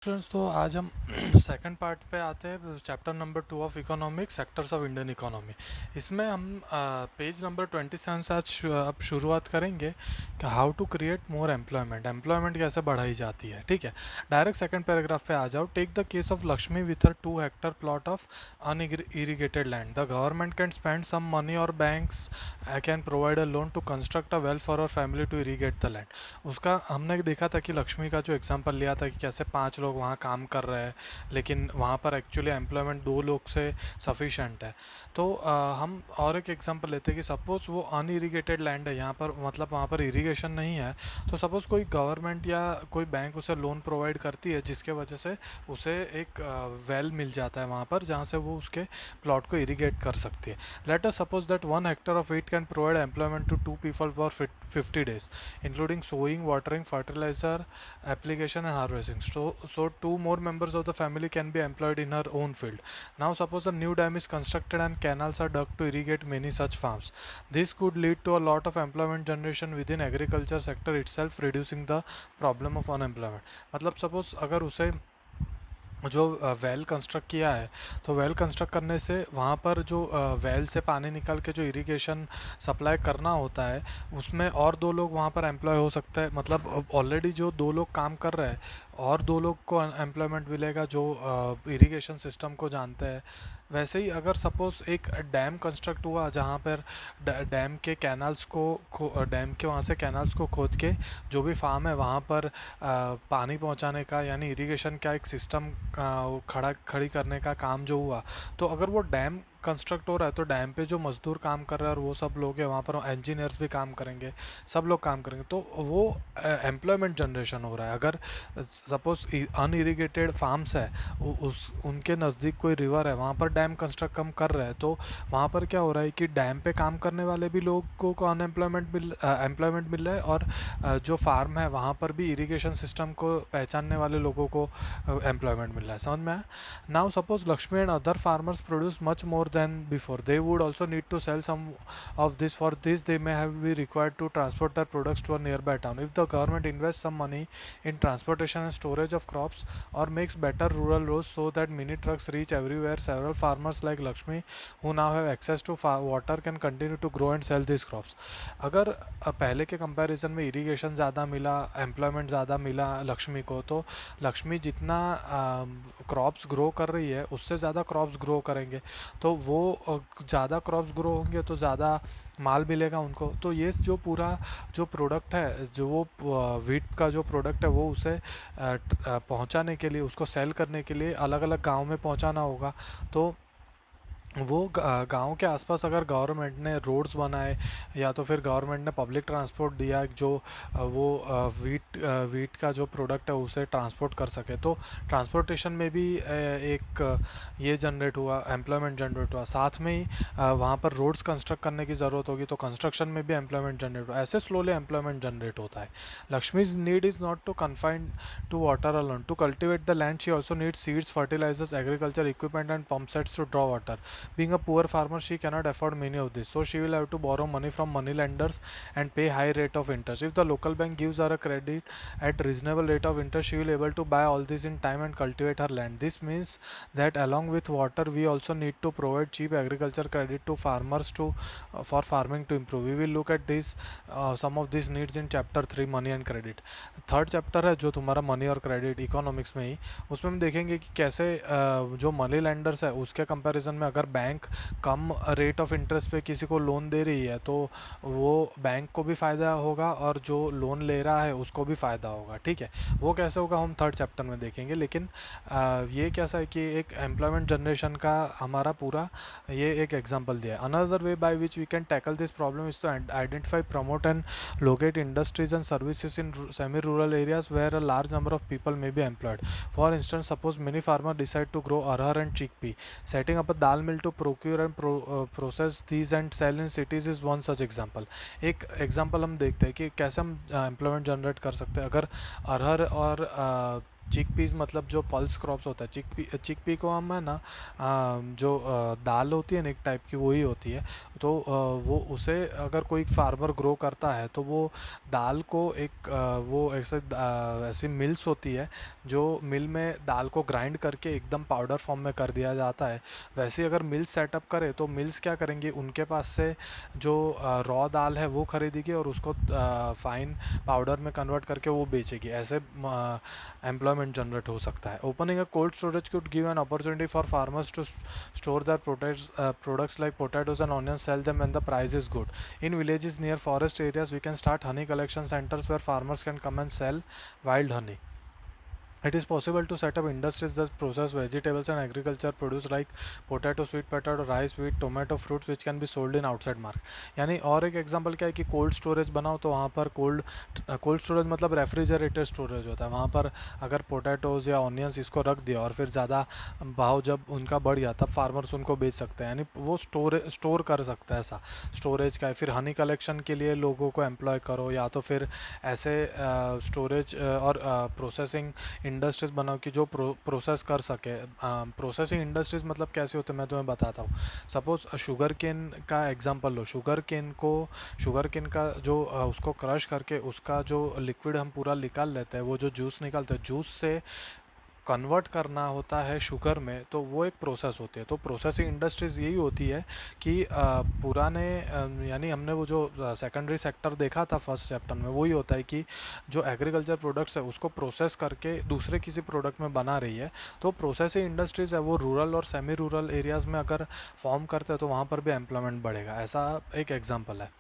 Students, तो आज हम सेकंड पार्ट पे आते हैं। Chapter number 2 of economic sectors of Indian economy. इसमें हम पेज नंबर 27 से आज अब शुरुआत करेंगे कि how to create more employment कैसे बढ़ाई जाती है। ठीक है, डायरेक्ट सेकंड पैराग्राफ पे आ जाओ। Take the case of Lakshmi with her 2 hectare plot of unirrigated land. The government can spend some money or banks can provide a loan to construct a well for our family to irrigate the land. उसका हमने देखा था कि लक्ष्मी का जो example लिया था कि कैसे 5 लोग वहाँ काम कर रहे हैं, लेकिन वहाँ पर एक्चुअली एम्प्लॉयमेंट 2 लोग से सफिशेंट है। तो हम और एक एग्जांपल लेते हैं कि सपोज़ वो अनइरिगेटेड लैंड है, यहाँ पर मतलब वहाँ पर इरिगेशन नहीं है। तो सपोज़ कोई गवर्नमेंट या कोई बैंक उसे लोन प्रोवाइड करती है, जिसके वजह से उसे एक वेल मिल जाता है वहाँ पर, जहाँ से वो उसके प्लॉट को इरिगेट कर सकती है। Let us suppose that 1 hectare of it can provide employment to 2 people for 50 days, including sowing, watering, fertilizer, application and harvesting. So 2 more members of the family can be employed in her own field. Now suppose a new dam is constructed and canals are dug to irrigate many such farms. This could lead to a lot of employment generation within agriculture sector itself, reducing the problem of unemployment. मतलब suppose अगर उसे जो well construct किया है, तो well construct करने से वहाँ पर जो वेल से पानी निकाल के जो इरिगेशन सप्लाई करना होता है, उसमें और 2 लोग वहाँ पर एम्प्लॉय हो सकता है। मतलब ऑलरेडी जो 2 लोग काम कर रहे हैं, और 2 लोग को एम्प्लॉयमेंट मिलेगा जो इरिगेशन सिस्टम को जानते हैं। वैसे ही अगर सपोज़ एक डैम कंस्ट्रक्ट हुआ, जहाँ पर डैम के कैनाल्स को डैम के वहाँ से कैनाल्स को खोद के जो भी फार्म है वहाँ पर पानी पहुँचाने का, यानी इरिगेशन का एक सिस्टम खड़ी करने का काम जो हुआ, तो अगर वो डैम कंस्ट्रक्ट हो रहा है तो डैम पे जो मजदूर काम कर रहे हैं और वो सब लोग हैं वहाँ पर, इंजीनियर्स भी काम करेंगे, सब लोग काम करेंगे, तो वो एम्प्लॉयमेंट जनरेशन हो रहा है। अगर सपोज अनइरिगेटेड फार्म्स है, उस उनके नज़दीक कोई रिवर है, वहाँ पर डैम कंस्ट्रक्ट हम कर रहे हैं, तो वहाँ पर क्या हो रहा है कि डैम पे काम करने वाले भी लोगों को अनएम्प्लॉयमेंट एम्प्लॉयमेंट मिल रहा है, और जो फार्म है वहाँ पर भी इरिगेशन सिस्टम को पहचानने वाले लोगों को एम्प्लॉयमेंट मिल रहा है। समझ में आया? Now suppose Lakshmi and other farmers produce much more than before, they would also need to sell some of this. For this they may have be required to transport their products to a nearby town. If the government invests some money in transportation and storage of crops, or makes better rural roads so that mini trucks reach everywhere, several farmers like Lakshmi who now have access to water can continue to grow and sell these crops. अगर पहले के comparison में irrigation ज़्यादा मिला, employment ज़्यादा मिला लक्ष्मी को, तो लक्ष्मी जितना क्रॉप्स ग्रो कर रही है उससे ज़्यादा क्रॉप्स ग्रो करेंगे, तो वो ज़्यादा क्रॉप्स ग्रो होंगे तो ज़्यादा माल मिलेगा उनको। तो ये जो पूरा जो प्रोडक्ट है, जो वो वीट का जो प्रोडक्ट है, वो उसे पहुंचाने के लिए, उसको सेल करने के लिए अलग अलग गांव में पहुंचाना होगा। तो वो गांव के आसपास अगर गवर्नमेंट ने रोड्स बनाए, या तो फिर गवर्नमेंट ने पब्लिक ट्रांसपोर्ट दिया जो वो वीट का जो प्रोडक्ट है उसे ट्रांसपोर्ट कर सके, तो ट्रांसपोर्टेशन में भी एक ये जनरेट हुआ, एम्प्लॉयमेंट जनरेट हुआ। साथ में ही वहाँ पर रोड्स कंस्ट्रक्ट करने की ज़रूरत होगी, तो कंस्ट्रक्शन में भी एम्प्लॉयमेंट जनरेट हुआ। ऐसे स्लोली एम्प्लॉयमेंट जनरेट होता है। Lakshmi's need is not to confined to water alone, to cultivate the land she also need seeds, fertilisers, agriculture equipment and pump sets to draw water. Being a poor farmer, she cannot afford many of this, so she will have to borrow money from money lenders and pay high rate of interest. If the local bank gives her a credit at reasonable rate of interest, she will be able to buy all this in time and cultivate her land. This means that along with water, we also need to provide cheap agriculture credit to farmers to for farming to improve. We will look at this some of these needs in chapter 3, money and credit. Third chapter है जो तुम्हारा money और credit economics में ही, उसमें हम देखेंगे कि कैसे जो मनी लेंडर्स है उसके कंपैरिजन में अगर bank come rate of interest पे किसी को लोन दे रही है, तो वो बैंक को भी फ़ायदा होगा और जो लोन ले रहा है उसको भी फ़ायदा होगा। ठीक है, वो कैसे होगा हम थर्ड चैप्टर में देखेंगे। लेकिन ये कैसा है कि एक एम्प्लॉयमेंट जनरेशन का हमारा पूरा ये एक एग्जांपल दिया है। Another way by which we can tackle this problem is to identify, promote and locate industries and services in semi-rural areas where a large number of people may be employed. For instance, suppose many farmers decide to grow arhar and chickpea. Setting up a dal mill to procure and process these and sell in cities is one such example. एक example हम देखते हैं कि कैसे हम employment generate कर सकते हैं। अगर अरहर और चिक पीस मतलब जो पल्स क्रॉप्स होता है, चिक पी को हम है ना जो दाल होती है ना एक टाइप की वही होती है। तो वो उसे अगर कोई फार्मर ग्रो करता है तो वो दाल को वो ऐसी मिल्स होती है जो मिल में दाल को ग्राइंड करके एकदम पाउडर फॉर्म में कर दिया जाता है। वैसे अगर मिल सेटअप करे तो मिल्स क्या करेंगे, उनके पास से जो रॉ दाल है वो खरीदेगी और उसको फाइन पाउडर में कन्वर्ट करके वो बेचेगी। ऐसे एम्प्लॉयमेंट जनरेट हो सकता है। Opening a cold storage could give an opportunity for farmers to store their products like potatoes and onions, sell them when the price is good. In villages near forest areas, we can start honey collection centers where farmers can come and sell wild honey. It is possible to set up industries that process vegetables and agriculture produce like potato, sweet potato, rice, wheat, tomato, fruits which can be sold in outside market. यानी और एक example क्या है कि cold storage बनाओ तो वहाँ पर कोल्ड स्टोरेज मतलब रेफ्रिजरेटेड स्टोरेज होता है। वहाँ पर अगर पोटैटोज या ऑनियंस इसको रख दिया और फिर ज़्यादा भाव जब उनका बढ़ गया तब फार्मर्स उनको बेच सकते हैं, यानी वो स्टोर कर सकता है। ऐसा स्टोरेज का है। फिर हनी कलेक्शन के लिए लोगों को एम्प्लॉय करो, या तो फिर ऐसे स्टोरेज और प्रोसेसिंग इंडस्ट्रीज बनाओ कि जो प्रोसेस कर सके। प्रोसेसिंग इंडस्ट्रीज मतलब कैसे होते हैं मैं तुम्हें बताता हूँ। सपोज शुगर केन का एग्जांपल लो। शुगर केन का जो उसको क्रश करके उसका जो लिक्विड हम पूरा निकाल लेते हैं, वो जो जूस निकालते हैं, जूस से कन्वर्ट करना होता है शुगर में, तो वो एक प्रोसेस होती है। तो प्रोसेसिंग इंडस्ट्रीज़ यही होती है कि पुराने यानी हमने वो जो सेकेंडरी सेक्टर देखा था फर्स्ट चैप्टर में, वही होता है कि जो एग्रीकल्चर प्रोडक्ट्स है उसको प्रोसेस करके दूसरे किसी प्रोडक्ट में बना रही है। तो प्रोसेसिंग इंडस्ट्रीज़ है वो रूरल और सेमी रूरल एरियाज़ में अगर फॉर्म करते हैं तो वहाँ पर भी एम्प्लॉयमेंट बढ़ेगा। ऐसा एक एग्जाम्पल है।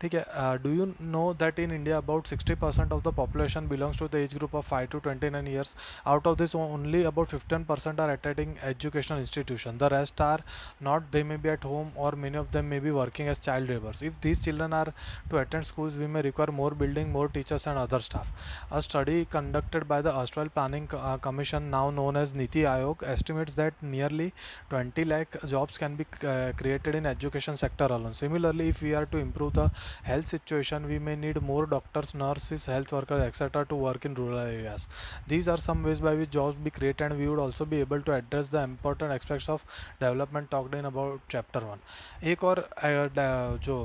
ठीक है। Do you know that in India about 60% of the population belongs to the age group of 5 to 29 years. Out of this only about 15% are attending educational institution. The rest are not. They may be at home or many of them may be working as child laborers. If these children are to attend schools, we may require more building, more teachers and other staff. A study conducted by the erstwhile Planning Commission, now known as Niti Aayog, estimates that nearly 20 lakh jobs can be created in education sector alone. Similarly, if we are to improve the health situation, we may need more doctors, nurses, health workers, etc. to work in rural areas. These are some ways by which jobs be created, and we would also be able to address the important aspects of development talked in about chapter 1. एक और जो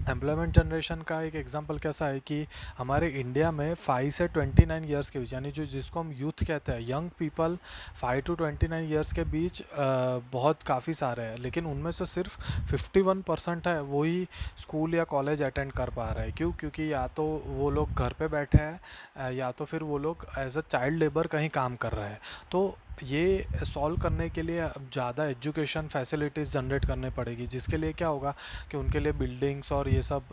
employment generation का एक example कैसा है कि हमारे India में 5 से 29 ईयर्स के बीच, यानी जो जिसको हम यूथ कहते हैं, यंग पीपल 5 to 29 ईयर्स के बीच बहुत काफ़ी सारे हैं, लेकिन उनमें से सिर्फ 51% है वही स्कूल या कॉलेज अटेंड कर पा रहे हैं। क्यों? क्योंकि या तो वो लोग घर पे बैठे हैं या तो फिर वो लोग एज अ चाइल्ड लेबर कहीं काम कर रहे हैं। तो ये सॉल्व करने के लिए अब ज़्यादा एजुकेशन फैसिलिटीज़ जनरेट करने पड़ेगी, जिसके लिए क्या होगा कि उनके लिए बिल्डिंग्स और ये सब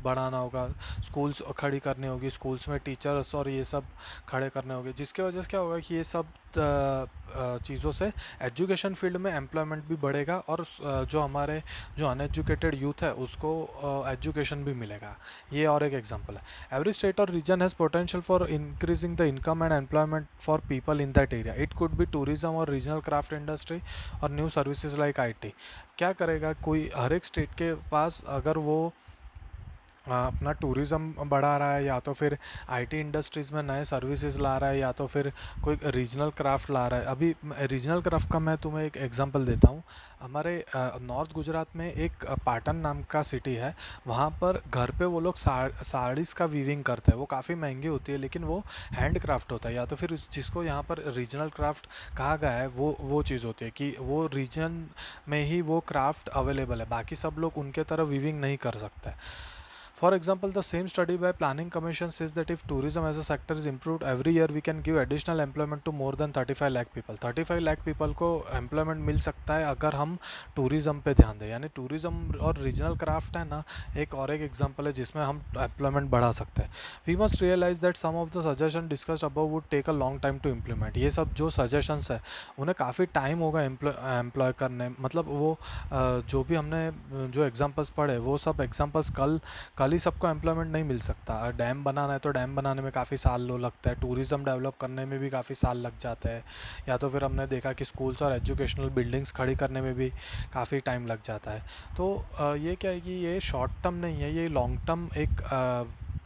बढ़ाना होगा, स्कूल्स खड़ी करनी होगी, स्कूल्स में टीचर्स और ये सब खड़े करने होंगे, जिसके वजह से क्या होगा कि ये सब चीज़ों से एजुकेशन फील्ड में एम्प्लॉयमेंट भी बढ़ेगा और जो हमारे जो अनएजुकेटेड यूथ है उसको एजुकेशन भी मिलेगा। ये और एक एग्जांपल है। Every state or region has potential for increasing the income and employment for people in that area. It could be tourism or regional craft industry or new services like IT. क्या करेगा कोई, हर एक state के पास अगर वो अपना tourism बढ़ा रहा है, या तो फिर आईटी इंडस्ट्रीज़ में नए सर्विसेज ला रहा है, या तो फिर कोई रीजनल क्राफ्ट ला रहा है। अभी रीजनल क्राफ्ट का मैं तुम्हें एक एग्जांपल देता हूँ। हमारे नॉर्थ गुजरात में एक पाटन नाम का सिटी है। वहाँ पर घर पे वो लोग साड़ीज़ का वीविंग करते हैं। वो काफ़ी महंगी होती है लेकिन वो हैंड क्राफ्ट होता है, या तो फिर जिसको यहाँ पर रीजनल क्राफ्ट कहा गया है वो चीज़ होती है कि वो रीजन में ही वो क्राफ्ट अवेलेबल है, बाकी सब लोग उनके तरह वीविंग नहीं कर सकते। For example, the same study by Planning Commission says that if tourism as a sector is improved every year, we can give additional employment to more than 35 lakh people. 35 lakh people को employment मिल सकता है अगर हम tourism पे ध्यान दें। यानी tourism और रीजनल क्राफ्ट है ना, एक एग्जांपल है जिसमें हम एम्प्लॉयमेंट बढ़ा सकते हैं। We must realise that some of the suggestion discussed above would take a long time to implement. ये सब जो सजेशंस है उन्हें काफ़ी टाइम होगा एम्प्लॉय करने, मतलब वो जो भी हमने जो एग्जांपल्स पढ़े वो सब एग्जांपल्स कल ही सबको एम्प्लॉयमेंट नहीं मिल सकता। डैम बनाना है तो डैम बनाने में काफ़ी साल लगता है, टूरिज़्म डेवलप करने में भी काफ़ी साल लग जाते हैं, या तो फिर हमने देखा कि स्कूल्स और एजुकेशनल बिल्डिंग्स खड़ी करने में भी काफ़ी टाइम लग जाता है। तो ये क्या है कि ये शॉर्ट टर्म नहीं है, ये लॉन्ग टर्म एक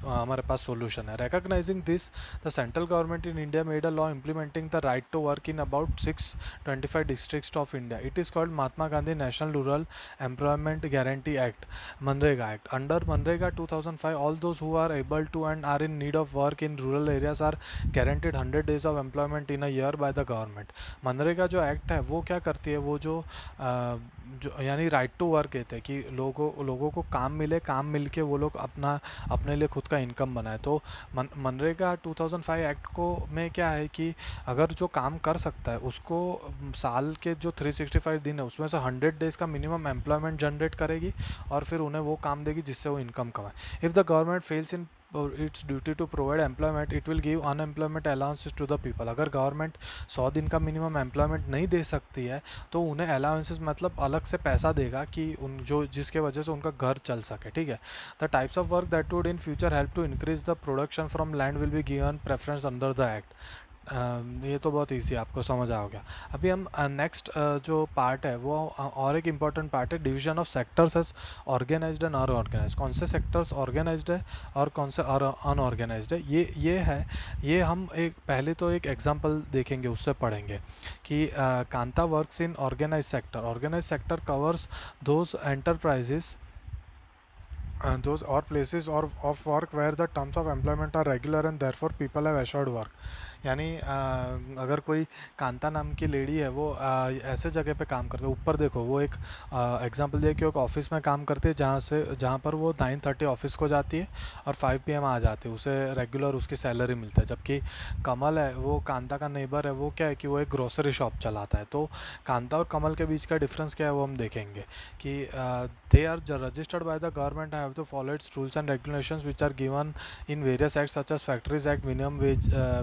हमारे पास सोल्यूशन है। Recognising this, the central government in India made a law implementing the right to work in about 625 districts of India. It is called Mahatma Gandhi national rural employment guarantee act, MNREGA act. Under MNREGA 2005, all those who are able to and are in need of work in rural areas are guaranteed 100 days of employment in a year by the government. MNREGA जो act है वो क्या करती है, वो जो यानी right to work कहते हैं कि लोगों को काम मिले, काम मिल के वो लोग अपने लिए खुद का इनकम बनाए. तो मनरेगा 2005 एक्ट को में क्या है कि अगर जो काम कर सकता है उसको साल के जो 365 दिन है उसमें से 100 डेज़ का मिनिमम एम्प्लॉयमेंट जनरेट करेगी और फिर उन्हें वो काम देगी जिससे वो इनकम कमाए. If the government fails in its duty to provide employment, it will give unemployment allowances to the people. अगर गवर्नमेंट 100 दिन का मिनिमम एम्प्लॉयमेंट नहीं दे सकती है तो उन्हें अलाउंसेस मतलब अलग से पैसा देगा कि उन जो जिसके वजह से उनका घर चल सके. ठीक है. The types of work that would in future help to increase the production from land will be given preference under the act. ये तो बहुत इजी आपको समझ आ गया. अभी हम नेक्स्ट जो पार्ट है वो और एक इम्पॉर्टेंट पार्ट है, division of sectors as organised and unorganised. कौन से सेक्टर्स ऑर्गेनाइज्ड है और कौन से अनऑर्गेनाइज्ड है, ये है. ये हम एक पहले तो एक एग्जांपल देखेंगे, उससे पढ़ेंगे कि Kanta works in organise sector. Organise sector covers those enterprises those or places or of work where the terms of employment are regular and therefore people have assured work. यानी अगर कोई कांता नाम की लेडी है वो ऐसे जगह पे काम करते है, ऊपर देखो वो एक एग्जांपल दिया कि एक ऑफिस में काम करती है जहाँ पर वो 9:30 ऑफिस को जाती है और 5 PM आ जाती है, उसे रेगुलर उसकी सैलरी मिलता है. जबकि कमल है वो कांता का नेबर है, वो क्या है कि वो एक ग्रोसरी शॉप चलाता है. तो कांता और कमल के बीच का डिफरेंस क्या है वो हम देखेंगे कि they are registered by the government and have to follow its rules and regulations which are given in various acts such as Factories Act, Minimum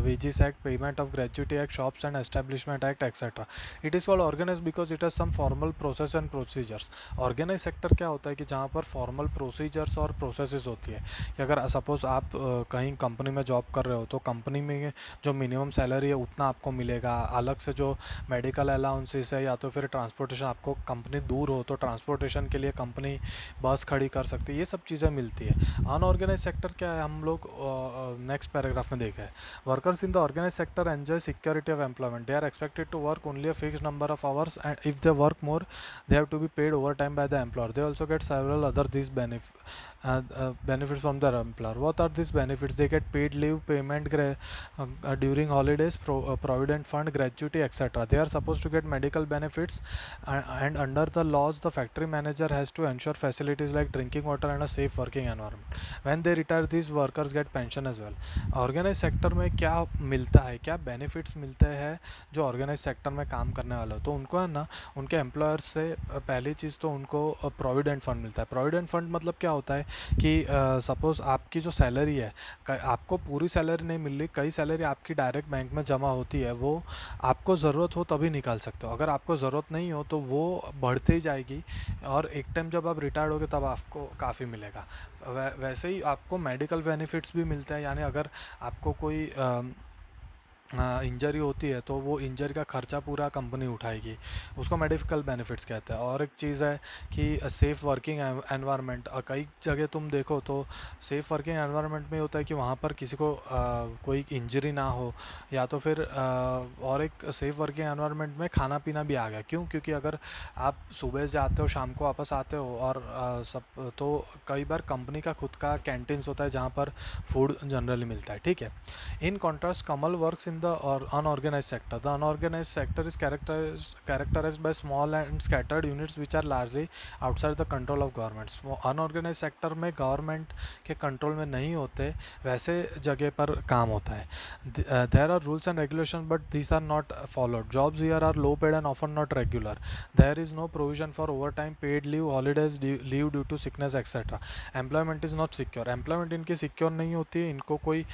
Wages Act, Payment of Gratuity Act, Shops and Establishment Act, etc. It is called organized because it has some formal process and procedures. Organized sector क्या होता है कि जहाँ पर formal procedures और processes होती है कि अगर सपोज आप कहीं कंपनी में जॉब कर रहे हो तो कंपनी में जो मिनिमम सैलरी है उतना आपको मिलेगा. अलग से जो मेडिकल अलाउंसेस है या तो फिर ट्रांसपोर्टेशन, आपको कंपनी दूर हो तो ट्रांसपोर्टेशन के लिए कंपनी बस खड़ी कर सकती है, ये सब चीज़ें मिलती है. अनऑर्गेनाइज सेक्टर क्या है हम लोग नेक्स्ट पैराग्राफ में देखा है. Workers in the organise sector enjoy security of employment. They are expected to work only a fixed number of hours and if they work more they have to be paid overtime by the employer. They also get several other these benefits from their employer. What are these benefits? They get paid leave, payment during holidays, provident fund, gratuity, etc. They are supposed to get medical benefits, and under the laws the factory manager has to ensure facilities like drinking water and a safe working environment. When they retire, these workers get pension as well. Organise sector में क्या मिलता है, क्या benefits मिलते हैं जो organise sector में काम करने वाले हो, तो उनको है ना उनके एम्प्लॉयर से पहली चीज़ तो उनको प्रोविडेंट फंड मिलता है. प्रोविडेंट फंड मतलब क्या होता है कि सपोज़ आपकी जो सैलरी है, आपको पूरी सैलरी नहीं मिल रही, कई सैलरी आपकी डायरेक्ट बैंक में जमा होती है, वो आपको ज़रूरत हो तभी निकाल सकते हो. अगर आपको ज़रूरत नहीं हो तो वो बढ़ते ही जाएगी और एक टाइम जब आप रिटायर्ड होगे तब आपको काफ़ी मिलेगा. वैसे ही आपको मेडिकल बेनिफिट्स भी मिलते हैं, यानी अगर आपको कोई इंजरी होती है तो वो इंजरी का खर्चा पूरा कंपनी उठाएगी, उसको मेडिकल बेनिफिट्स कहते हैं. और एक चीज़ है कि सेफ़ वर्किंग एनवायरनमेंट. कई जगह तुम देखो तो सेफ़ वर्किंग एनवायरनमेंट में होता है कि वहाँ पर किसी को कोई इंजरी ना हो, या तो फिर और एक सेफ़ वर्किंग एनवायरनमेंट में खाना पीना भी आ गया. क्यों? क्योंकि अगर आप सुबह जाते हो शाम को वापस आते हो और सब तो कई बार कंपनी का खुद का कैंटीन्स होता है जहाँ पर फूड जनरली मिलता है. ठीक है. In contrast, Kamal works in the unorganized sector. The unorganized sector is characterized by small and scattered units which are largely outside the control of government. Unorganized sector में government के control में नहीं होते, वैसे जगह पर काम होता है. There are rules and regulations but these are not followed. Jobs here are low paid and often not regular. There is no provision for overtime, paid leave, holidays, leave due to sickness, etc. Employment is not secure. Employment इनकी secure नहीं होती है, इनको कोई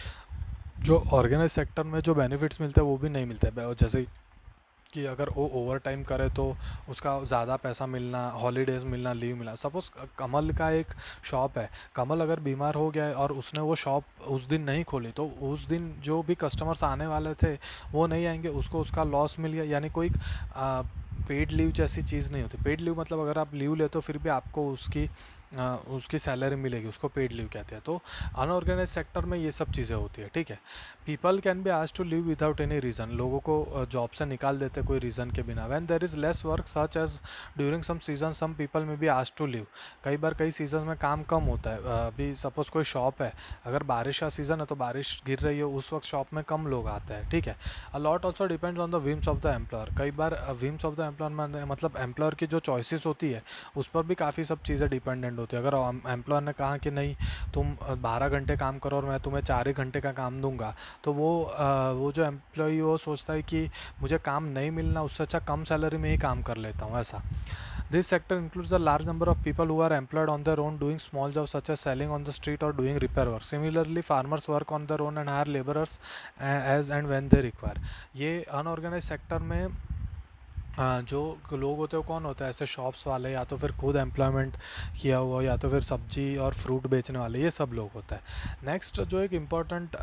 जो organise sector में जो benefits मिलते हैं वो भी नहीं मिलते हैं. जैसे कि अगर वो ओवर टाइम करे तो उसका ज़्यादा पैसा मिलना, हॉलीडेज़ मिलना, लीव मिलना. सपोज़ कमल का एक शॉप है, कमल अगर बीमार हो गया है और उसने वो शॉप उस दिन नहीं खोली तो उस दिन जो भी कस्टमर्स आने वाले थे वो नहीं आएंगे, उसको उसका लॉस मिल गया. यानी कोई पेड लीव जैसी चीज़ नहीं होती. पेड लीव मतलब अगर आप लीव लेते हो फिर भी आपको उसकी उसकी सैलरी मिलेगी, उसको पेड लीव कहते हैं। तो अनऑर्गेनाइज सेक्टर में ये सब चीज़ें होती है, ठीक है। People can be asked to leave without any reason, लोगों को जॉब से निकाल देते कोई रीज़न के बिना। When there is less work such as during some season some people may be asked to leave, कई बार कई सीजन में काम कम होता है। अभी सपोज कोई शॉप है, अगर बारिश का सीज़न है तो बारिश गिर रही है, उस वक्त शॉप में कम लोग आते हैं, ठीक है। A lot also depends on the whims of the employer, कई बार विम्स ऑफ द एम्प्लॉयर मतलब एम्प्लॉयर की जो चॉइसेस होती है उस पर भी काफ़ी सब चीज़ें डिपेंडेंट होती है। अगर एम्प्लॉयर ने कहा कि नहीं तुम 12 घंटे काम करो और मैं तुम्हें 4 ही घंटे का काम दूंगा, तो वो जो एम्प्लॉय वो सोचता है कि मुझे काम नहीं मिलना, उससे अच्छा कम सैलरी में ही काम कर लेता हूँ, ऐसा। This sector includes a large number of people who are employed on their own doing small job such as selling on the street or doing repair work. Similarly farmers work on their own and hire labourers as and when they require. ये unorganised sector में जो लोग होते हैं वो कौन होता है, ऐसे शॉप्स वाले, या तो फिर खुद एम्प्लॉयमेंट किया हुआ, या तो फिर सब्जी और फ्रूट बेचने वाले, ये सब लोग होता है। नेक्स्ट जो एक इम्पॉर्टेंट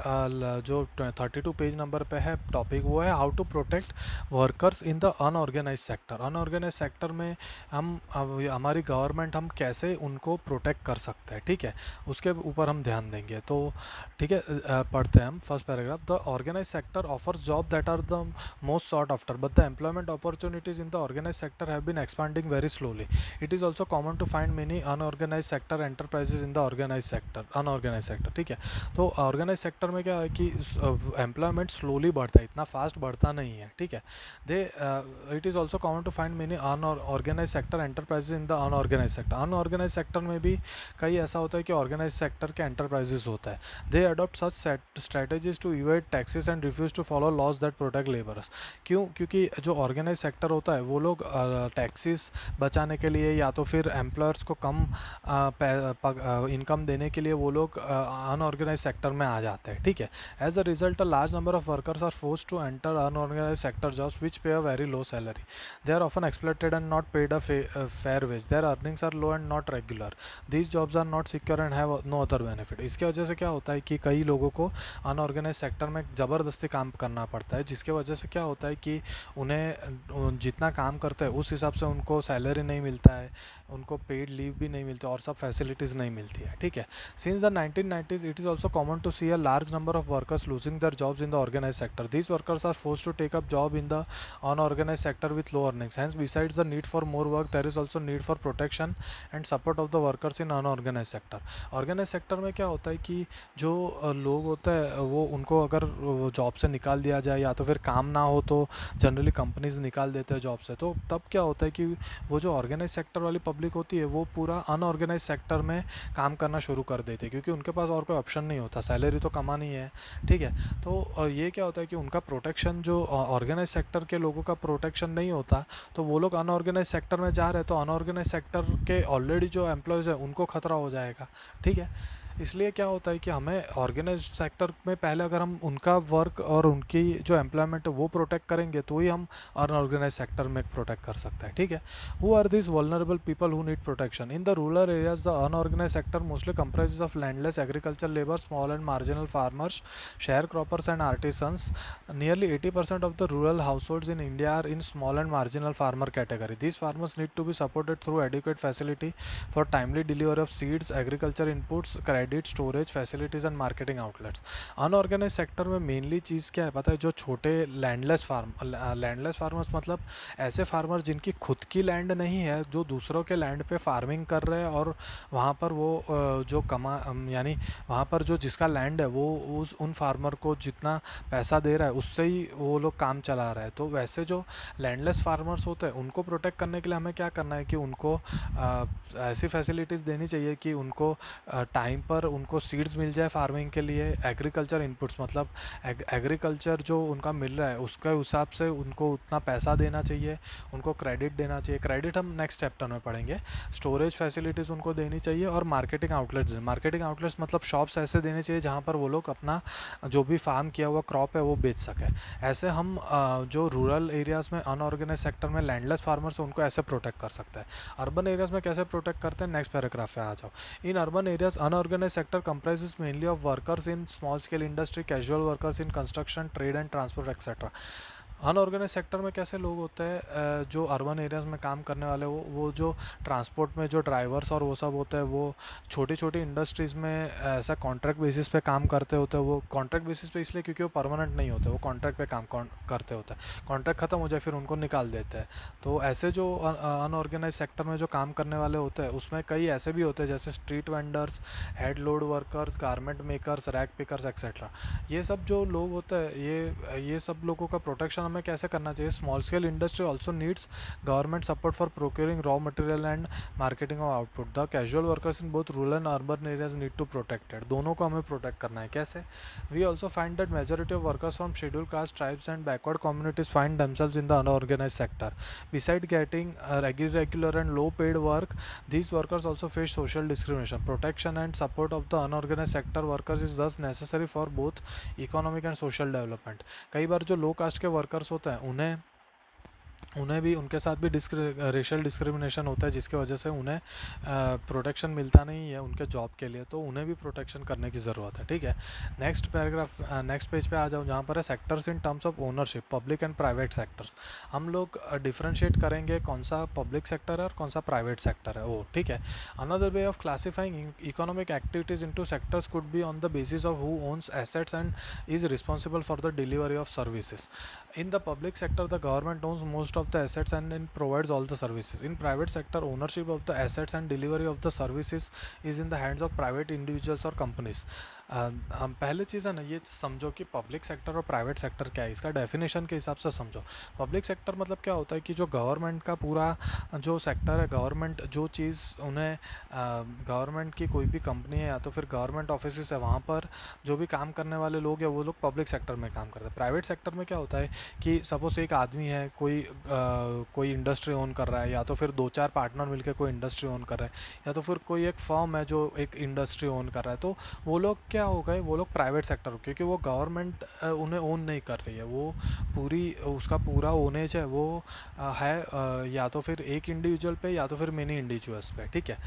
जो 32 पेज नंबर पे है टॉपिक, वो है how to protect workers in the unorganised sector. Unorganised sector में हमारी गवर्नमेंट हम कैसे उनको प्रोटेक्ट कर सकते हैं, ठीक है, उसके ऊपर हम ध्यान देंगे। तो ठीक है, पढ़ते हैं हम first paragraph. The organise sector offers job that are the most sought after, but the employment opportunities in the organized sector have been expanding very slowly. It is also common to find many unorganized sector enterprises in the organized sector, unorganized sector, ठीक है। तो organise sector में क्या है कि employment slowly बढ़ता है, इतना फास्ट बढ़ता नहीं है, ठीक है। They it is also common to find many unorganised sector enterprises in the unorganised sector. Unorganised sector में भी कई ऐसा होता है कि ऑर्गेनाइज सेक्टर के एंटरप्राइजेज होता है। They adopt such strategies to evade taxes and refuse to follow laws that protect labourers. क्यों? क्योंकि जो ऑर्गेनाइज सेक्टर होता है वो लोग टैक्सेस बचाने के लिए, या तो फिर एम्प्लॉयर्स को कम इनकम देने के लिए वो लोग अनऑर्गेनाइज सेक्टर में आ जाते हैं, ठीक है। As a result a large number of workers are force to enter unorganised sector jobs which pay a very low salary. They are often exploited and not paid a fair wage. Their earnings are low and not regular. These jobs are not secure and have no other benefit. इसकी वजह से क्या होता है कि कई लोगों को अनऑर्गेनाइज सेक्टर में ज़बरदस्ती काम करना पड़ता है, जिसके वजह से क्या होता है कि उन्हें जितना काम करते हैं उस हिसाब से उनको सैलरी नहीं मिलता है, उनको पेड लीव भी नहीं मिलती और सब फैसिलिटीज़ नहीं मिलती है, ठीक है। Since the 1990s it is also common to see a large number of workers losing their jobs in the organise sector. These workers are force to take up job in the unorganised sector with low earnings. Hence besides the need for more work there is also need for protection and support of the workers in unorganise sector. Organise sector में क्या होता है कि जो लोग होते हैं वो उनको अगर जॉब से निकाल दिया जाए या तो फिर काम ना हो तो जनरली कंपनीज निकाल देते हैं जॉब से। तो तब क्या होता है कि वो जो ऑर्गेनाइज सेक्टर वाली पब्लिक होती है वो पूरा अनऑर्गेनाइज सेक्टर में काम करना शुरू कर देते हैं, क्योंकि उनके पास और कोई ऑप्शन नहीं होता, सैलरी तो कमानी है, ठीक है। तो ये क्या होता है कि उनका प्रोटेक्शन, जो ऑर्गेनाइज सेक्टर के लोगों का प्रोटेक्शन नहीं होता, तो वो लोग अनऑर्गेनाइज सेक्टर में जा रहे हैं, तो अनऑर्गेनाइज सेक्टर के ऑलरेडी जो एम्प्लॉयज़ है उनको खतरा हो जाएगा, ठीक है। इसलिए क्या होता है कि हमें ऑर्गेनाइज सेक्टर में पहले अगर हम उनका वर्क और उनकी जो एम्प्लॉयमेंट है वो प्रोटेक्ट करेंगे तो ही हम अनऑर्गेनाइज सेक्टर में प्रोटेक्ट कर सकते हैं, ठीक है। Who are this vulnerable people who need protection? In the rural areas the unorganised sector mostly comprises of landless agriculture labour, small and marginal farmers, sharecroppers and artisans. Nearly 80% of the rural households in India are in small and marginal farmer category. These farmers need to be supported through adequate facility for timely delivery of seeds, agriculture inputs, credit, storage facilities and marketing outlets. Unorganise sector में mainly चीज़ क्या है पता है? जो छोटे landless farmers मतलब ऐसे फार्मर जिनकी खुद की लैंड नहीं है, जो दूसरों के लैंड पे फार्मिंग कर रहे हैं और वहाँ पर वो यानी वहाँ पर जो जिसका लैंड है वो उन फार्मर को जितना पैसा दे रहा है उससे ही वो लोग काम चला रहा है। तो वैसे जो लैंडलेस फार्मर्स होते हैं उनको प्रोटेक्ट करने के लिए हमें क्या करना है कि उनको ऐसी फैसिलिटीज़ देनी चाहिए कि उनको टाइम पर उनको सीड्स मिल जाए फार्मिंग के लिए, एग्रीकल्चर इनपुट्स मतलब एग्रीकल्चर जो उनका मिल रहा है उसके हिसाब से उनको उतना पैसा देना चाहिए, उनको क्रेडिट देना चाहिए। क्रेडिट हम नेक्स्ट चैप्टर में पढ़ेंगे। स्टोरेज फैसिलिटीज़ उनको देनी चाहिए और मार्केटिंग आउटलेट्स मतलब शॉप्स ऐसे देने चाहिए जहाँ पर वो लोग अपना जो भी फार्म किया हुआ क्रॉप है वो बेच सके। ऐसे हम जो रूरल एरियाज़ में अनऑर्गेनाइज सेक्टर में लैंडलेस फार्मर्स हैं उनको ऐसे प्रोटेक्ट कर सकते हैं। अर्बन एरियाज़ में कैसे प्रोटेक्ट करते हैं नेक्स्ट पैराग्राफ पे आ जाओ। In urban areas unorganise sector comprises mainly of workers in small scale industry, casual workers in construction, trade and transport etcetera. Unorganise sector में कैसे लोग होते हैं, जो अर्बन एरियाज में काम करने वाले, वो जो ट्रांसपोर्ट में जो ड्राइवर्स और वो सब होते हैं, वो छोटी छोटी इंडस्ट्रीज़ में ऐसा कॉन्ट्रैक्ट बेसिस पे काम करते होते हैं। वो कॉन्ट्रैक्ट बेसिस पे इसलिए क्योंकि वो परमानेंट नहीं होते, वो कॉन्ट्रैक्ट पे काम करते होते हैं। कॉन्ट्रैक्ट ख़त्म हो जाए फिर उनको निकाल देते हैं। तो ऐसे जो अनऑर्गेनाइज सेक्टर में जो काम करने वाले होते हैं उसमें कई ऐसे भी होते हैं जैसे street vendors, head load workers, garment makers, rag pickers etcetera. ये सब जो लोग होते हैं, ये सब लोगों का प्रोटेक्शन हमें कैसे करना चाहिए? Small scale industry also needs government support for procuring raw material and marketing of output. The casual workers in both rural and urban areas need to protected. दोनों को हमें प्रोटेक्ट करना है। कैसे? We also find that majority of workers from schedule caste, tribes and backward communities find themselves in the unorganized sector. Beside getting irregular and low paid work, these workers also face social discrimination. Protection and support of the unorganized sector workers is thus necessary for both economic and social development. कई बार जो लो cast के workers होते हैं उन्हें भी, उनके साथ भी रेशियल डिस्क्रिमिनेशन होता है, जिसके वजह से उन्हें प्रोटेक्शन मिलता नहीं है उनके जॉब के लिए। तो उन्हें भी प्रोटेक्शन करने की ज़रूरत है। ठीक है, नेक्स्ट पैराग्राफ, नेक्स्ट पेज पे आ जाओ, जहाँ पर है sectors in terms of ownership, public and private sectors. हम लोग डिफ्रेंशिएट करेंगे कौन सा पब्लिक सेक्टर है और कौन सा प्राइवेट सेक्टर है वो। ठीक है, another way of classifying economic activities into sectors could be on the basis of who owns assets and is responsible for the delivery of services. In the public sector, the government owns most of the assets and provides all the services. In private sector, ownership of the assets and delivery of the services is in the hands of private individuals or companies. हम पहले चीज़ है ना, ये समझो कि public sector और private sector क्या है, इसका डेफिनेशन के हिसाब से समझो। पब्लिक सेक्टर मतलब क्या होता है कि जो गवर्नमेंट का पूरा जो सेक्टर है, गवर्नमेंट जो चीज़ उन्हें, गवर्नमेंट की कोई भी कंपनी है या तो फिर गवर्नमेंट ऑफिस है, वहाँ पर जो भी काम करने वाले लोग हैं वो लोग पब्लिक सेक्टर में काम करते हैं। प्राइवेट सेक्टर में क्या होता है कि सपोज एक आदमी है, कोई इंडस्ट्री ओन कर रहा है, या तो फिर दो चार पार्टनर मिलकर कोई इंडस्ट्री ओन कर रहे हैं, या तो फिर कोई एक फर्म है जो एक इंडस्ट्री ओन कर रहा है। तो वो लोग क्या हो गए, वो लोग प्राइवेट सेक्टर हो, क्योंकि वो गवर्नमेंट उन्हें ओन नहीं कर रही है। वो पूरी उसका पूरा ओनेज है वो है या तो फिर एक इंडिविजुअल पे या तो फिर मेनी इंडिविजुअल्स पे। ठीक है,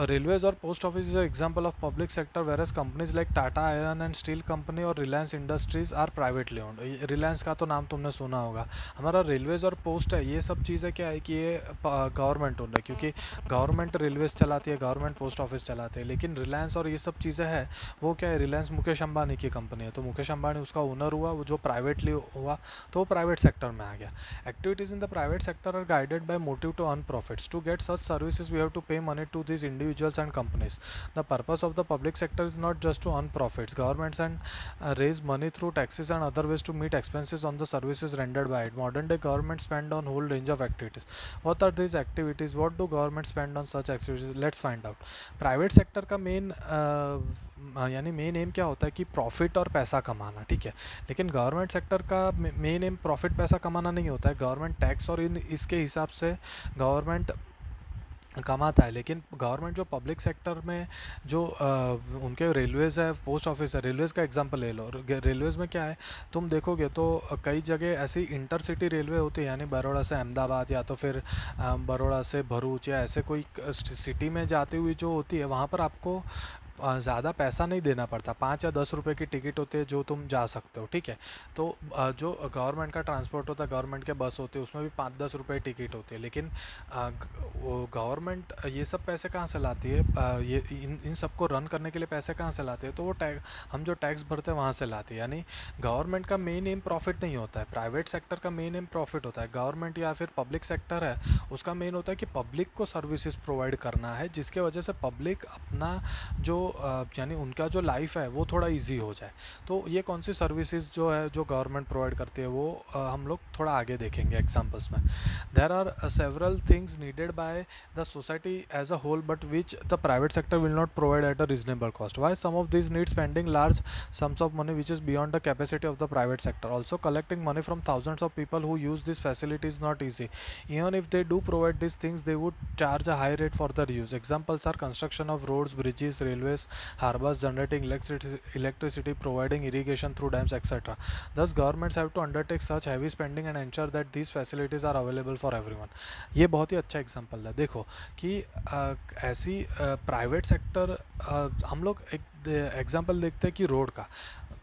railways or post office is an example of public sector, whereas companies like Tata Iron and Steel Company और Reliance Industries are privately owned. Reliance का तो नाम तुमने सुना होगा। हमारा रेलवेज और पोस्ट है, ये सब चीज़ें क्या है कि ये गवर्नमेंट ओन्ड है, क्योंकि गवर्नमेंट रेलवेज चलाती है, गवर्नमेंट पोस्ट ऑफिस चलाते हैं। लेकिन रिलायंस और ये सब चीज़ें हैं वो क्या है, रिलायंस मुकेश अंबानी की कंपनी है, तो मुकेश अंबानी उसका ओनर हुआ, वो जो प्राइवेटली हुआ तो वो प्राइवेट सेक्टर में आ गया। Activities in the private sector are guided by motive to earn profits. To get such services we have to pay money to this individuals and companies. The purpose of the public sector is not just to earn profits. Governments and raise money through taxes and other ways to meet expenses on the services rendered by it. Modern day government spend on whole range of activities. What are these activities? What do government spend on such activities? Let's find out. Private sector का main यानी main M क्या होता है कि profit और पैसा कमाना। ठीक है, लेकिन गवर्नमेंट सेक्टर का मेन एम प्रॉफिट पैसा कमाना नहीं होता है। गवर्नमेंट टैक्स और इसके हिसाब से गवर्नमेंट कमाता है। लेकिन गवर्नमेंट जो पब्लिक सेक्टर में जो उनके रेलवेज़ है, पोस्ट ऑफिस है, रेलवेज़ का एग्जांपल ले लो। रेलवेज़ में क्या है, तुम देखोगे तो कई जगह ऐसी इंटरसिटी रेलवे होती है, यानी बड़ौदा से अहमदाबाद या तो फिर बड़ौदा से भरूच या ऐसे कोई सिटी में जाती हुई जो होती है, वहाँ पर आपको ज़्यादा पैसा नहीं देना पड़ता। 5 या 10 रुपए की टिकट होती है जो तुम जा सकते हो। ठीक है, तो जो गवर्नमेंट का ट्रांसपोर्ट होता है, गवर्नमेंट के बस होते हैं, उसमें भी 5-10 रुपए टिकट होती है। लेकिन वो गवर्नमेंट ये सब पैसे कहाँ से लाती है, ये इन सबको रन करने के लिए पैसे कहाँ से लाती है? तो वो हम जो टैक्स भरते हैं वहाँ से लाती है। यानी गवर्नमेंट का मेन एम प्रॉफिट नहीं होता है, प्राइवेट सेक्टर का मेन एम प्रॉफिट होता है। गवर्नमेंट या फिर पब्लिक सेक्टर है, उसका मेन होता है कि पब्लिक को सर्विसेज प्रोवाइड करना है, जिसके वजह से पब्लिक अपना जो यानी उनका जो लाइफ है वो थोड़ा इजी हो जाए। तो ये कौन सी सर्विसेज जो है जो गवर्नमेंट प्रोवाइड करती है वो हम लोग थोड़ा आगे देखेंगे एग्जांपल्स में। There are several things needed by the society as a whole but which the private sector will not provide at a reasonable cost. Why some of this need spending large sums of money which is beyond the capacity of the private sector. Also, collecting money from thousands of people who use this facility is not easy. Even if they do provide these things, they would charge a high rate for their use. Examples are construction of roads, bridges, railways, harbors, generating electricity, providing irrigation through dams, etc. Thus, governments have to undertake such heavy spending and ensure that these facilities are available for everyone. ये बहुत ही अच्छा example है। देखो कि ऐसी private sector, हम लोग एक एग्जाम्पल देखते हैं कि रोड का।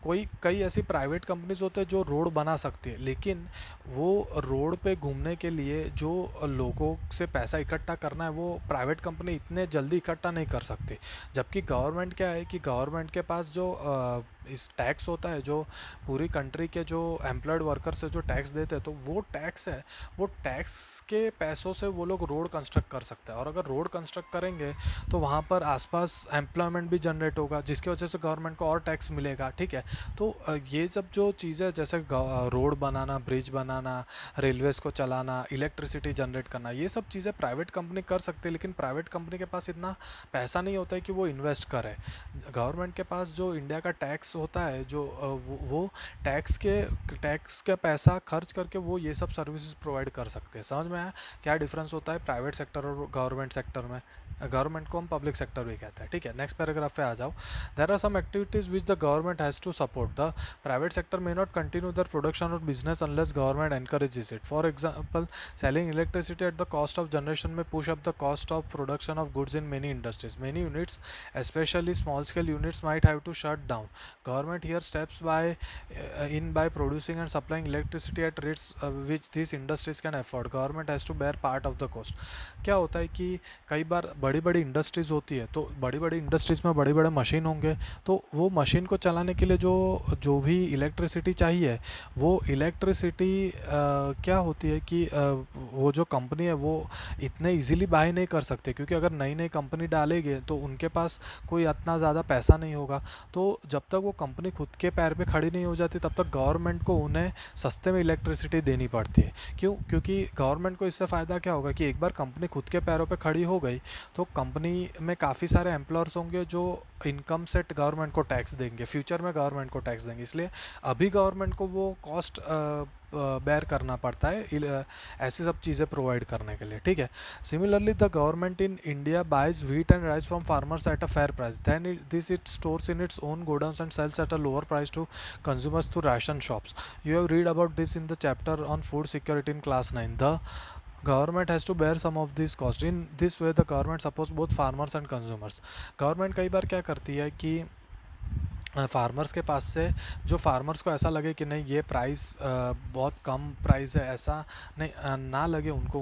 कोई कई ऐसी प्राइवेट कंपनीज होते हैं जो रोड बना सकती है, लेकिन वो रोड पे घूमने के लिए जो लोगों से पैसा इकट्ठा करना है वो प्राइवेट कंपनी इतने जल्दी इकट्ठा नहीं कर सकती। जबकि गवर्नमेंट क्या है कि गवर्नमेंट के पास जो इस टैक्स होता है, जो पूरी कंट्री के जो एम्प्लॉयड वर्कर से जो टैक्स देते हैं, तो वो टैक्स है, वो टैक्स के पैसों से वो लोग रोड कंस्ट्रक्ट कर सकते हैं। और अगर रोड कंस्ट्रक्ट करेंगे तो वहाँ पर आसपास एम्प्लॉयमेंट भी जनरेट होगा, जिसकी वजह से गवर्नमेंट को और टैक्स मिलेगा। ठीक है, तो ये सब जो चीज़ें जैसे रोड बनाना, ब्रिज बनाना, रेलवेज़ को चलाना, इलेक्ट्रिसिटी जनरेट करना, ये सब चीज़ें प्राइवेट कंपनी कर सकते हैं, लेकिन प्राइवेट कंपनी के पास इतना पैसा नहीं होता है कि वो इन्वेस्ट करे। गवर्नमेंट के पास जो इंडिया का टैक्स होता है, जो वो टैक्स का पैसा खर्च करके वो ये सब सर्विसेज प्रोवाइड कर सकते हैं। समझ में आया क्या डिफरेंस होता है प्राइवेट सेक्टर और गवर्नमेंट सेक्टर में? गवर्नमेंट को हम पब्लिक सेक्टर भी कहते हैं। ठीक है, नेक्स्ट पैराग्राफ पे आ जाओ। There are some activities which the government has to support. The private sector may not continue their production or business unless government encourages it. For example, selling electricity at the cost of generation may push up the cost of production of goods in many industries. Many units, especially small scale units, might have to shut down. Government here steps by producing and supplying electricity at rates which these industries can afford. Government has to bear part of the cost. क्या होता है कि कई बार बड़ी बड़ी industries होती है, तो बड़ी बड़ी इंडस्ट्रीज़ में बड़े बड़े मशीन होंगे, तो वो मशीन को चलाने के लिए जो जो भी इलेक्ट्रिसिटी चाहिए, वो इलेक्ट्रिसिटी क्या होती है कि वो जो कंपनी है वो इतने इजीली बाय नहीं कर सकते, क्योंकि अगर नई नई कंपनी डालेंगे तो उनके पास कोई इतना ज़्यादा पैसा नहीं होगा। तो जब तक वो कंपनी खुद के पैर पे खड़ी नहीं हो जाती, तब तक गवर्नमेंट को उन्हें सस्ते में इलेक्ट्रिसिटी देनी पड़ती है। क्यों? क्योंकि गवर्नमेंट को इससे फ़ायदा क्या होगा कि एक बार कंपनी खुद के पैरों पे खड़ी हो गई तो कंपनी में काफ़ी सारे एम्प्लॉयर्स होंगे जो इनकम से गवर्नमेंट को टैक्स देंगे, फ्यूचर में गवर्नमेंट को टैक्स देंगे। इसलिए अभी गवर्नमेंट को वो कॉस्ट बेयर करना पड़ता है ऐसी सब चीज़ें प्रोवाइड करने के लिए। ठीक है, similarly the government in India buys wheat and rice from farmers at a fair price, then it stores in its own godowns and sells at a lower price to consumers through ration shops. You have read about this in the chapter on food security in class 9. The government has to bear some of these costs. In this way the government supports both farmers and consumers. Government कई बार क्या करती है कि farmers के पास से, जो farmers को ऐसा लगे कि नहीं ये प्राइस बहुत कम प्राइस है, ऐसा नहीं ना लगे उनको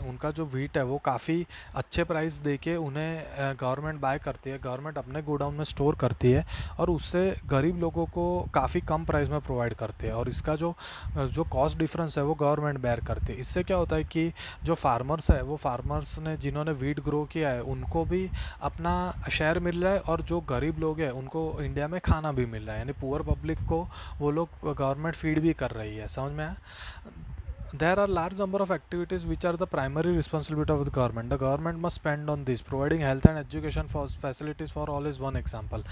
उनका जो व्हीट है वो काफ़ी अच्छे प्राइस देके उन्हें गवर्नमेंट बाय करती है, गवर्नमेंट अपने गोडाउन में स्टोर करती है और उससे गरीब लोगों को काफ़ी कम प्राइस में प्रोवाइड करती है, और इसका जो कॉस्ट डिफरेंस है वो गवर्नमेंट बेयर करती है। इससे क्या होता है कि जो फार्मर्स है, वो फार्मर्स ने जिन्होंने व्हीट ग्रो किया है उनको भी अपना शेयर मिल रहा है, और जो गरीब लोग हैं उनको इंडिया में खाना भी मिल रहा है, यानी पुअर पब्लिक को वो लोग गवर्नमेंट फीड भी कर रही है। समझ में आया? There are large number of activities which are the primary responsibility of the government. The government must spend on this. Providing health and education for facilities for all is one example.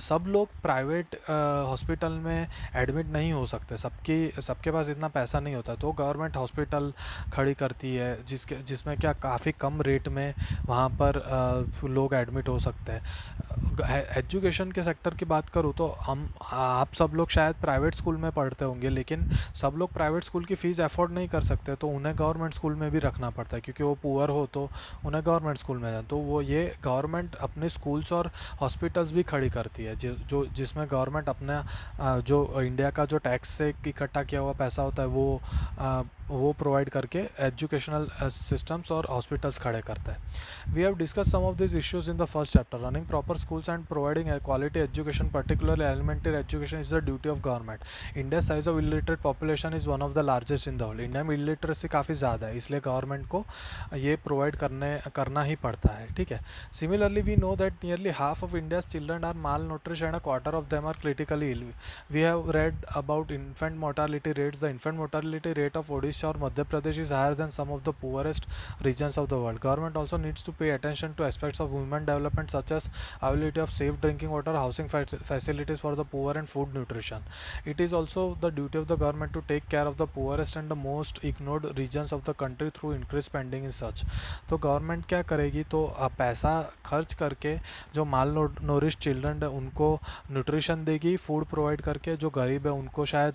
सब लोग private hospital में admit नहीं हो सकते, सबके पास इतना पैसा नहीं होता, तो गवर्नमेंट हॉस्पिटल खड़ी करती है जिसमें क्या काफ़ी कम रेट में वहाँ पर लोग एडमिट हो सकते हैं। एजुकेशन के सेक्टर की बात करूँ तो आप सब लोग शायद प्राइवेट स्कूल में पढ़ते होंगे, लेकिन सब लोग प्राइवेट स्कूल की फ़ीस अफोर्ड नहीं कर सकते, तो उन्हें गवर्नमेंट स्कूल में भी रखना पड़ता है, क्योंकि वो पुअर हो तो उन्हें गवर्नमेंट स्कूल में जाना, तो वो ये गवर्नमेंट अपने स्कूल्स और हॉस्पिटल्स भी खड़ी करती है, जिसमें गवर्नमेंट अपना जो इंडिया का जो टैक्स से इकट्ठा किया हुआ पैसा होता है वो प्रोवाइड करके एजुकेशनल सिस्टम्स और हॉस्पिटल्स खड़े करता है। We have discuss some of this issues in the first chapter. Running proper schools and providing quality education, particularly elementary education, is the duty of government. India's size of illiterate population is one of the largest in the world. India में illiteracy काफ़ी ज़्यादा है, इसलिए government को ये provide करना ही पड़ता है। ठीक है, similarly we know that nearly half of India's children are malnourished and a quarter of them are critically ill. We have read about infant mortality rates. The infant mortality rate of Odisha or Madhya Pradesh is higher than some of the poorest regions of the world. Government also needs to pay attention to aspects of women development such as availability of safe drinking water, housing facilities for the poor and food nutrition. It is also the duty of the government to take care of the poorest and the most ignored regions of the country through increased spending in such. तो government क्या करेगी, तो पैसा खर्च करके जो माल nourish children है उनको न्यूट्रिशन देगी, फूड प्रोवाइड करके जो गरीब है उनको शायद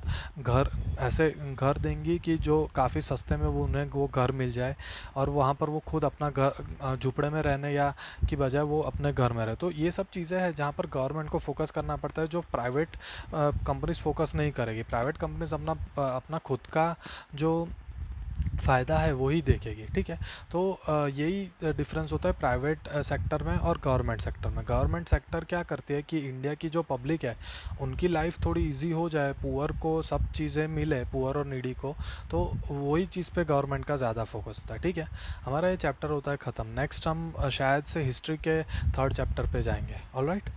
घर देंगी कि जो काफ़ी सस्ते में वो घर मिल जाए और वहाँ पर वो खुद अपना घर झुपड़े में रहने या की बजाय वो अपने घर में रहे। तो ये सब चीज़ें हैं जहाँ पर गवर्नमेंट को फोकस करना पड़ता है, जो प्राइवेट कंपनीज फोकस नहीं करेगी। प्राइवेट कंपनीज अपना अपना खुद का जो फ़ायदा है वही देखेगी, ठीक है। तो यही डिफरेंस होता है प्राइवेट सेक्टर में और गवर्नमेंट सेक्टर में। गवर्नमेंट सेक्टर क्या करती है कि इंडिया की जो पब्लिक है उनकी लाइफ थोड़ी इजी हो जाए, पुअर को सब चीज़ें मिले, पुअर और नीडी को, तो वही चीज़ पे गवर्नमेंट का ज़्यादा फोकस होता है, ठीक है। हमारा ये चैप्टर होता है ख़त्म। नेक्स्ट हम शायद से हिस्ट्री के थर्ड चैप्टर पे जाएंगे। ऑलराइट।